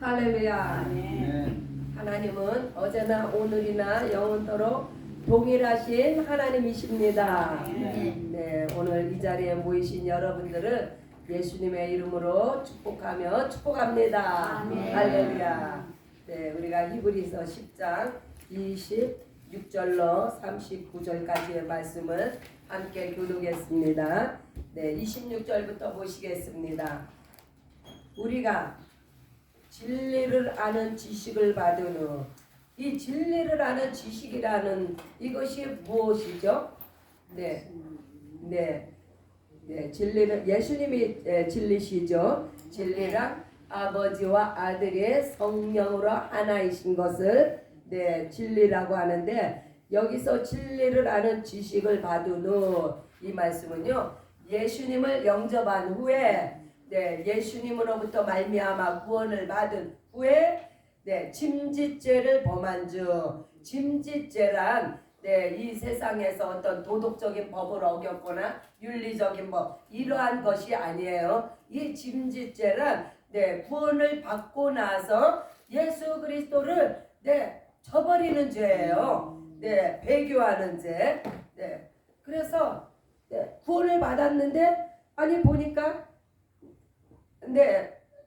할렐루야. 아멘. 하나님은 어제나 오늘이나 영원토록 동일하신 하나님이십니다. 네, 오늘 이 자리에 모이신 여러분들을 예수님의 이름으로 축복합니다. 아멘. 할렐루야. 네, 우리가 히브리서 10장 26절로 39절까지의 말씀을 함께 교독했습니다. 네, 26절부터 보시겠습니다. 우리가 진리를 아는 지식을 받은 후, 이 진리를 아는 지식이라는 이것이 무엇이죠? 진리는 예수님이 진리시죠. 진리란 아버지와 아들의 성령으로 하나이신 것을 진리라고 하는데, 여기서 진리를 아는 지식을 받은 후, 이 말씀은요, 예수님을 영접한 후에 예수님으로부터 말미암아 구원을 받은 후에 침짓죄를 범한 주, 침짓죄란 이 세상에서 어떤 도덕적인 법을 어겼거나 윤리적인 법 이러한 것이 아니에요. 이 침짓죄란 구원을 받고 나서 예수 그리스도를 저버리는 죄예요. 배교하는 죄. 그래서 구원을 받았는데 아니 보니까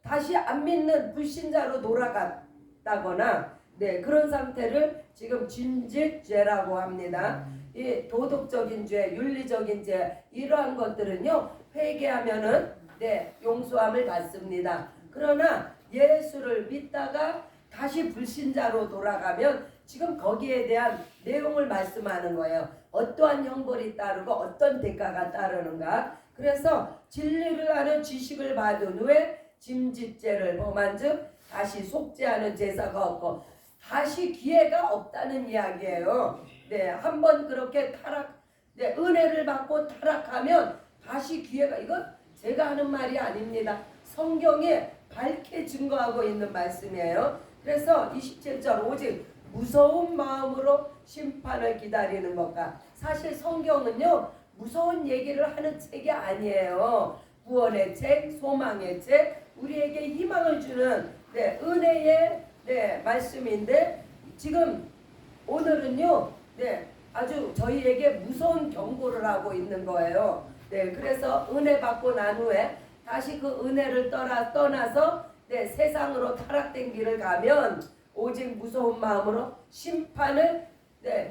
다시 안 믿는 불신자로 돌아갔다거나 그런 상태를 지금 침짓죄라고 합니다. 이 도덕적인 죄, 윤리적인 죄 이러한 것들은요 회개하면은 용서함을 받습니다. 그러나 예수를 믿다가 다시 불신자로 돌아가면 지금 거기에 대한 내용을 말씀하는 거예요. 어떠한 형벌이 따르고 어떤 대가가 따르는가. 그래서 진리를 아는 지식을 받은 후에 침짓죄를 범한 즉 다시 속죄하는 제사가 없고 다시 기회가 없다는 이야기예요. 한번 그렇게 은혜를 받고 타락하면 다시 기회가, 이건 제가 하는 말이 아닙니다. 성경에 밝게 증거하고 있는 말씀이에요. 그래서 27절 오직 무서운 마음으로 심판을 기다리는 것과, 사실 성경은요 무서운 얘기를 하는 책이 아니에요. 구원의 책, 소망의 책, 우리에게 희망을 주는 은혜의 말씀인데, 지금 오늘은요 아주 저희에게 무서운 경고를 하고 있는 거예요. 그래서 은혜 받고 난 후에 다시 그 은혜를 떠나서 세상으로 타락된 길을 가면 오직 무서운 마음으로 심판을,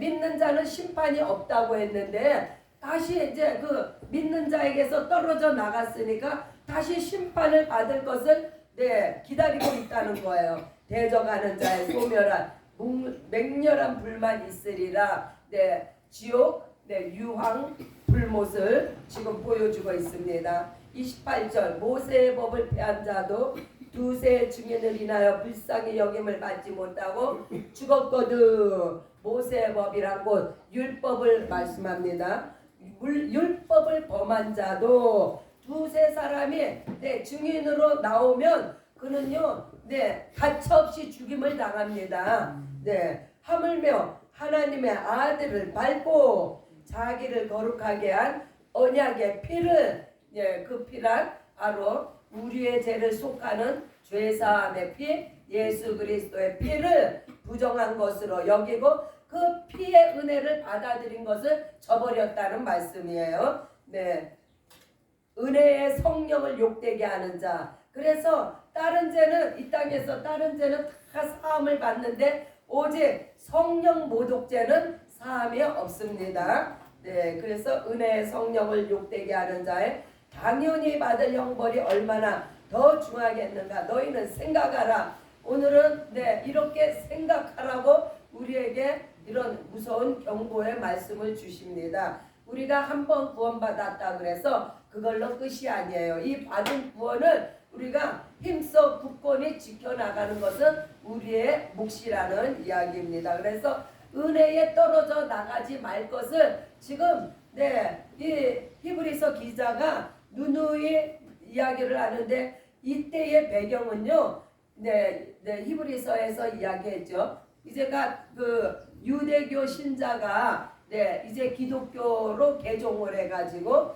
믿는 자는 심판이 없다고 했는데 다시 이제 그 믿는 자에게서 떨어져 나갔으니까 다시 심판을 받을 것을 기다리고 있다는 거예요. 대적하는 자의 소멸한 맹렬한 불만 있으리라. 지옥, 유황, 불못을 지금 보여주고 있습니다. 28절 모세의 법을 폐한 자도 두세 증인을 인하여 불쌍히 여김을 받지 못하고 죽었거든. 모세의 법이란 곧 율법을 말씀합니다. 율법을 범한 자도 두세 사람이 증인으로 나오면 그는요 가차없이 죽임을 당합니다. 하물며 하나님의 아들을 밟고 자기를 거룩하게 한 언약의 피를, 그 피란 바로 우리의 죄를 속하는 죄사함의 피, 예수 그리스도의 피를 부정한 것으로 여기고 그 피의 은혜를 받아들인 것을 저버렸다는 말씀이에요. 은혜의 성령을 욕되게 하는 자. 그래서 다른 죄는, 이 땅에서 다른 죄는 다 사함을 받는데 오직 성령 모독죄는 사함이 없습니다. 그래서 은혜의 성령을 욕되게 하는 자의 당연히 받을 형벌이 얼마나 더 중하겠는가. 너희는 생각하라. 오늘은 이렇게 생각하라고 우리에게 이런 무서운 경고의 말씀을 주십니다. 우리가 한번 구원받았다 그래서 그걸로 끝이 아니에요. 이 받은 구원을 우리가 힘써 굳건히 지켜나가는 것은 우리의 몫이라는 이야기입니다. 그래서 은혜에 떨어져 나가지 말 것을 지금 이 히브리서 기자가 누누이 이야기를 하는데, 이때의 배경은요 히브리서에서 이야기했죠. 이제가 그 유대교 신자가 이제 기독교로 개종을 해가지고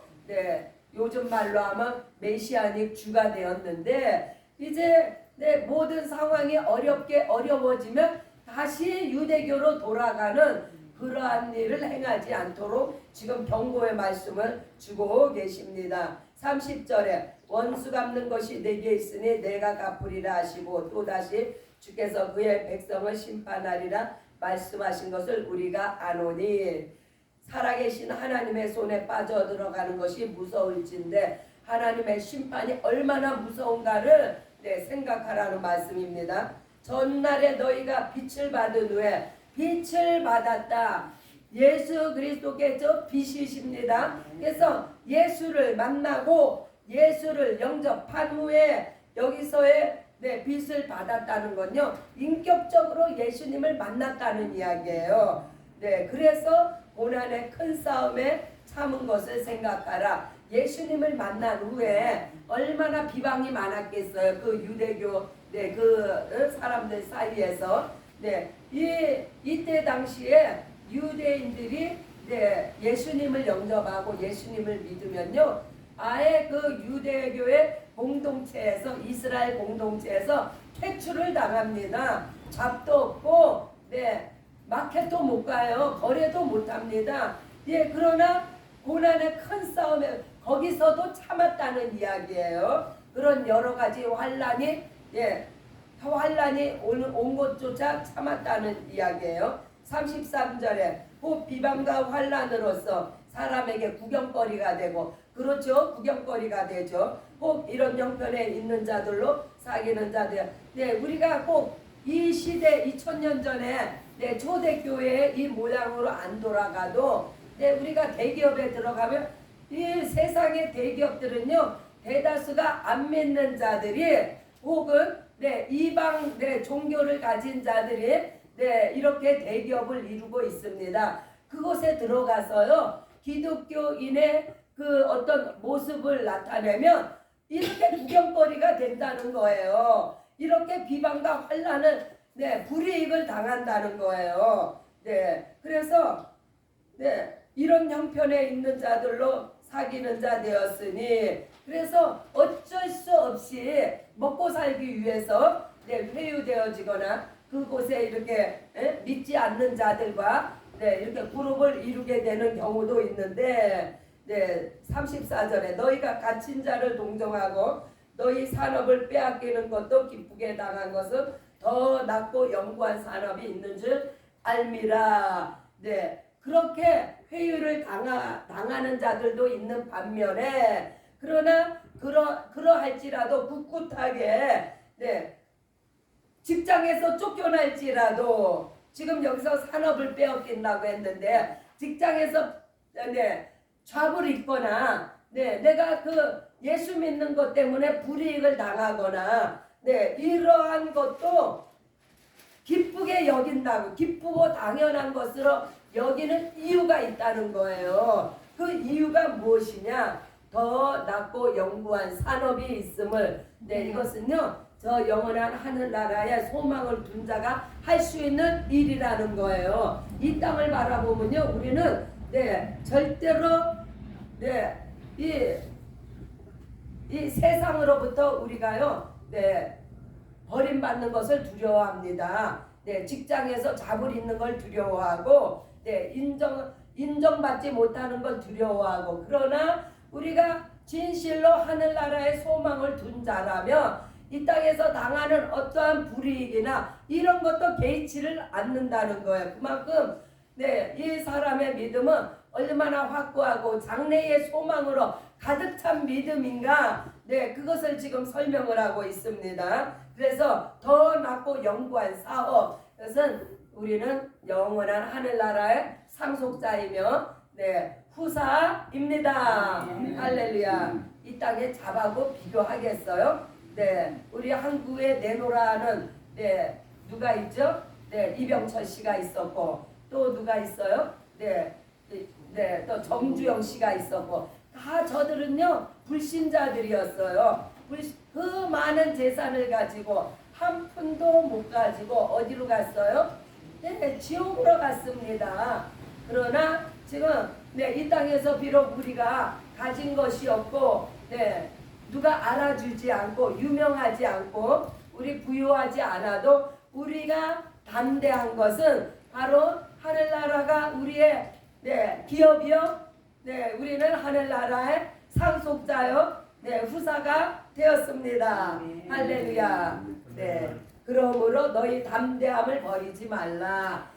요즘 말로 하면 메시아닉 주가 되었는데, 이제 네, 모든 상황이 어려워지면 다시 유대교로 돌아가는 그러한 일을 행하지 않도록 지금 경고의 말씀을 주고 계십니다. 30절에 원수 갚는 것이 내게 있으니 내가 갚으리라 하시고 또다시 주께서 그의 백성을 심판하리라 말씀하신 것을 우리가 아노니 살아계신 하나님의 손에 빠져 들어가는 것이 무서울진데 하나님의 심판이 얼마나 무서운가를 생각하라는 말씀입니다. 전날에 너희가 빛을 받은 후에 빛을 받았다. 예수 그리스도께서 빛이십니다. 그래서 예수를 만나고 예수를 영접한 후에 여기서의 빛을 받았다는 건요, 인격적으로 예수님을 만났다는 이야기예요. 그래서 고난의 큰 싸움에 참은 것을 생각하라. 예수님을 만난 후에 얼마나 비방이 많았겠어요. 그 유대교 그 사람들 사이에서. 이때 당시에 유대인들이 예수님을 영접하고 예수님을 믿으면요, 아예 그 유대교의 공동체에서, 이스라엘 공동체에서 퇴출을 당합니다. 잡도 없고 마켓도 못 가요. 거래도 못 합니다. 그러나 고난의 큰 싸움에 거기서도 참았다는 이야기예요. 그런 여러 가지 환란이 온 것조차 참았다는 이야기예요. 33절에 곧 비방과 환란으로서 사람에게 구경거리가 되고, 그렇죠, 구경거리가 되죠. 꼭 이런 형편에 있는 자들로 사귀는 자들. 우리가 꼭 이 시대 2000년 전에 초대교회의 이 모양으로 안 돌아가도 우리가 대기업에 들어가면 이 세상의 대기업들은요, 대다수가 안 믿는 자들이 혹은 이방 종교를 가진 자들이 이렇게 대기업을 이루고 있습니다. 그곳에 들어가서요, 기독교인의 그 어떤 모습을 나타내면 이렇게 구경거리가 된다는 거예요. 이렇게 비방과 환란을 불이익을 당한다는 거예요. 그래서 이런 형편에 있는 자들로 사귀는 자 되었으니, 그래서 어쩔 수 없이 먹고 살기 위해서 회유되어지거나 그곳에 이렇게 믿지 않는 자들과 이렇게 그룹을 이루게 되는 경우도 있는데, 34절에 너희가 갇힌 자를 동정하고 너희 산업을 빼앗기는 것도 기쁘게 당한 것은 더 낫고 영구한 산업이 있는 줄 알미라. 그렇게 회유를 당하는 자들도 있는 반면에, 그러나 그러할지라도 꿋꿋하게 직장에서 쫓겨날지라도, 지금 여기서 산업을 빼앗긴다고 했는데 직장에서 잡을 입거나 내가 그 예수 믿는 것 때문에 불이익을 당하거나 이러한 것도 기쁘게 여긴다고, 기쁘고 당연한 것으로 여기는 이유가 있다는 거예요. 그 이유가 무엇이냐? 더 낫고 영구한 산업이 있음을. 이것은요, 저 영원한 하늘나라에 소망을 둔 자가 할 수 있는 일이라는 거예요. 이 땅을 바라보면요, 우리는 절대로 이 세상으로부터 우리가요 버림받는 것을 두려워합니다. 직장에서 잡을 있는 걸 두려워하고 인정받지 못하는 걸 두려워하고, 그러나 우리가 진실로 하늘나라에 소망을 둔 자라면 이 땅에서 당하는 어떠한 불이익이나 이런 것도 개의치를 않는다는 거예요. 그만큼 이 사람의 믿음은 얼마나 확고하고 장래의 소망으로 가득 찬 믿음인가, 그것을 지금 설명을 하고 있습니다. 그래서 더 낫고 영구한 사업, 그것은 우리는 영원한 하늘나라의 상속자이며 후사입니다. 할렐루야. 이 땅에 잡하고 비교하겠어요? 우리 한국에 내노라는 누가 있죠? 이병철 씨가 있었고, 또 누가 있어요? 또 정주영 씨가 있었고, 다 저들은요 불신자들이었어요. 그 많은 재산을 가지고 한 푼도 못 가지고 어디로 갔어요? 지옥으로 갔습니다. 그러나 지금 이 땅에서 비록 우리가 가진 것이 없고 누가 알아주지 않고 유명하지 않고 우리 부유하지 않아도 우리가 담대한 것은 바로 하늘나라가 우리의 기업이요. 우리는 하늘나라의 상속자요. 후사가 되었습니다. 할렐루야. 그러므로 너희 담대함을 버리지 말라.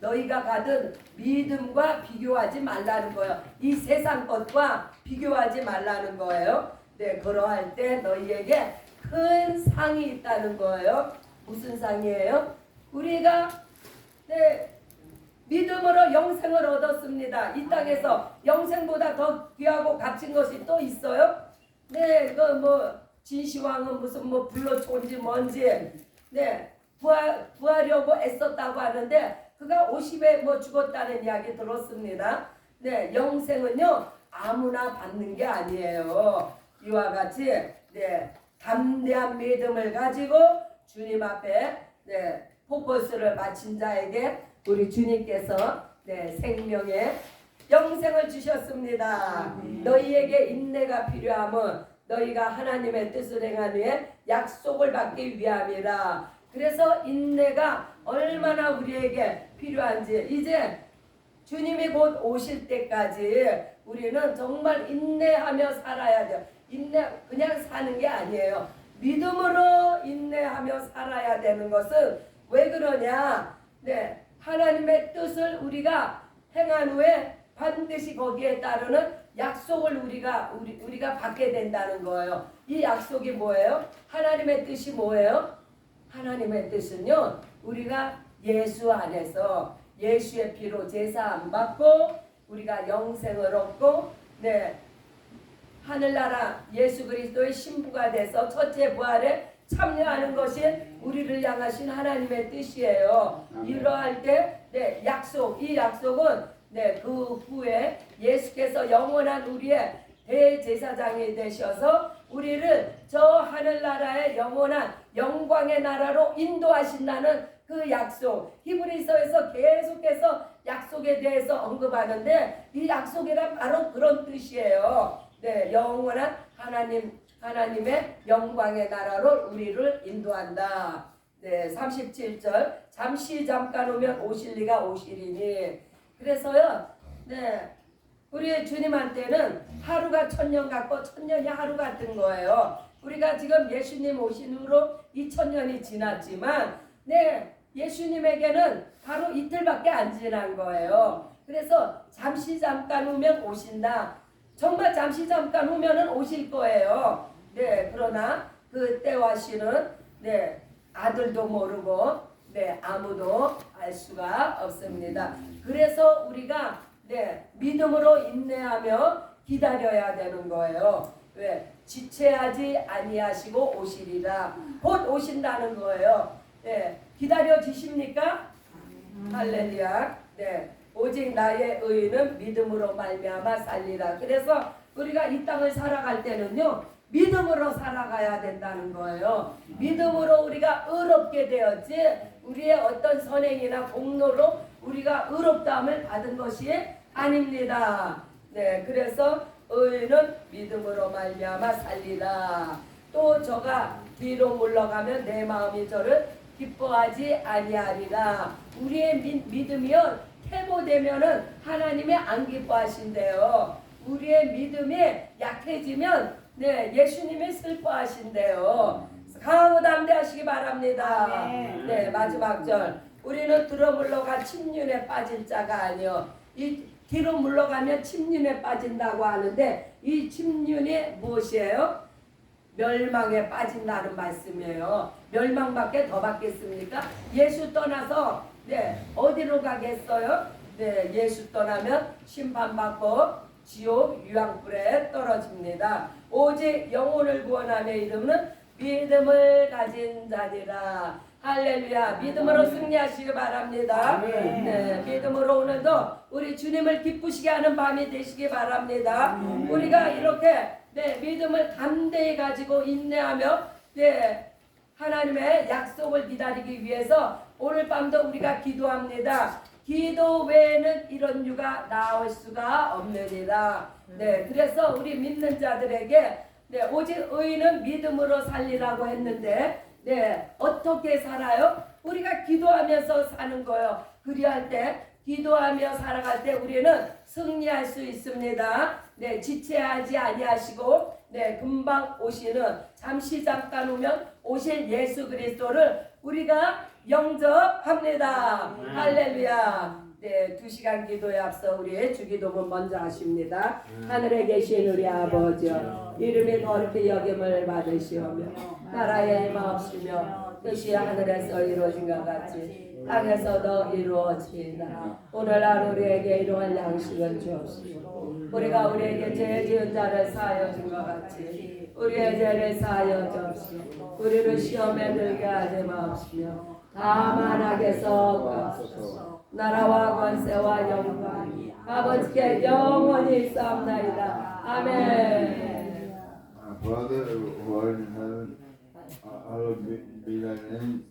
너희가 가진 믿음과 비교하지 말라는 거예요. 이 세상 것과 비교하지 말라는 거예요. 그러할 때 너희에게 큰 상이 있다는 거예요. 무슨 상이에요? 우리가 믿음으로 영생을 얻었습니다. 이 땅에서 영생보다 더 귀하고 값진 것이 또 있어요? 진시황은 무슨 불로초인지 뭔지 구하려고 애썼다고 하는데 그가 50에 죽었다는 이야기 들었습니다. 영생은요 아무나 받는 게 아니에요. 이와 같이 담대한 믿음을 가지고 주님 앞에 포커스를 맞춘 자에게 우리 주님께서 생명의 영생을 주셨습니다. 너희에게 인내가 필요함은 너희가 하나님의 뜻을 행한 후에 약속을 받기 위함이라. 그래서 인내가 얼마나 우리에게 필요한지 이제 주님이 곧 오실 때까지 우리는 정말 인내하며 살아야 돼요. 그냥 사는 게 아니에요. 믿음으로 인내하며 살아야 되는 것은 왜 그러냐? 하나님의 뜻을 우리가 행한 후에 반드시 거기에 따르는 약속을 우리가 받게 된다는 거예요. 이 약속이 뭐예요? 하나님의 뜻이 뭐예요? 하나님의 뜻은요, 우리가 예수 안에서 예수의 피로 제사함 받고 우리가 영생을 얻고 하늘나라 예수 그리스도의 신부가 돼서 첫째 부활에 참여하는 것이 우리를 향하신 하나님의 뜻이에요. 이러할 때 이 약속은 그 후에 예수께서 영원한 우리의 대제사장이 되셔서 우리를 저 하늘나라의 영원한 영광의 나라로 인도하신다는 그 약속. 히브리서에서 계속해서 약속에 대해서 언급하는데 이 약속이란 바로 그런 뜻이에요. 영원한 하나님의 영광의 나라로 우리를 인도한다. 37절 잠시 잠깐 오면 오실 리가 오시리니. 그래서요 우리 주님한테는 하루가 1000년 같고 1000년이 하루 같은 거예요. 우리가 지금 예수님 오신 후로 2000년이 지났지만 예수님에게는 바로 이틀밖에 안 지난 거예요. 그래서 잠시 잠깐 오면 오신다. 정말 잠시 잠깐 오면은 오실 거예요. 그러나 그 때와 시는 아들도 모르고 아무도 알 수가 없습니다. 그래서 우리가 믿음으로 인내하며 기다려야 되는 거예요. 왜? 지체하지 아니하시고 오시리라. 곧 오신다는 거예요. 기다려지십니까? 할렐루야. 오직 나의 의는 믿음으로 말미암아 살리라. 그래서 우리가 이 땅을 살아갈 때는요 믿음으로 살아가야 된다는 거예요. 믿음으로 우리가 의롭게 되었지 우리의 어떤 선행이나 공로로 우리가 의롭다함을 받은 것이 아닙니다. 그래서 의는 믿음으로 말미암아 살리라. 또 저가 뒤로 물러가면 내 마음이 저를 기뻐하지 아니하리라. 우리의 믿음이요 퇴보되면은 하나님이 안 기뻐하신대요. 우리의 믿음이 약해지면 예수님이 슬퍼하신대요. 강하고 담대하시기 바랍니다. 마지막 절 우리는 들어 물러가 침륜에 빠질 자가 아니요. 이 뒤로 물러가면 침륜에 빠진다고 하는데 이 침륜이 무엇이에요? 멸망에 빠진다는 말씀이에요. 멸망밖에 더 받겠습니까? 예수 떠나서 어디로 가겠어요? 예수 떠나면 심판받고 지옥 유황불에 떨어집니다. 오직 영혼을 구원하며 이르는 믿음을 가진 자니라. 할렐루야. 믿음으로 승리하시기 바랍니다. 믿음으로 오늘도 우리 주님을 기쁘시게 하는 밤이 되시기 바랍니다. 우리가 이렇게 믿음을 담대히 가지고 인내하며 하나님의 약속을 기다리기 위해서 오늘 밤도 우리가 기도합니다. 기도 외에는 이런 유가 나올 수가 없느니라. 그래서 우리 믿는 자들에게 네, 오직 의인은 믿음으로 살리라고 했는데, 네, 어떻게 살아요? 우리가 기도하면서 사는 거예요. 그리할 때, 기도하며 살아갈 때 우리는 승리할 수 있습니다. 네, 지체하지 아니하시고, 네, 금방 오시는, 잠깐 오면 오실 예수 그리스도를 우리가 영접합니다. 할렐루야. 네, 2시간 기도에 앞서 우리의 주기도문 먼저 하십니다. 하늘에 계신 우리 아버지여, 이름이 거룩히 여김을 받으시오며 나라의 마옵시며 뜻이 하늘에서 이루어진 것 같이 땅에서도 이루어지이다. 오늘 하루 우리에게 일용할 양식을 주옵시고 우리가 우리에게 죄 지은 자를 사하여 준 것 같이 우리의 죄를 사하여 주옵시고 우리를 시험에 들게 하지 마옵시며 다만 악에서 구하소서. 나라와 권세와 영광이 아버지께 영원히 있사옵나이다. 아멘. Father who art in heaven, hallowed be thy name.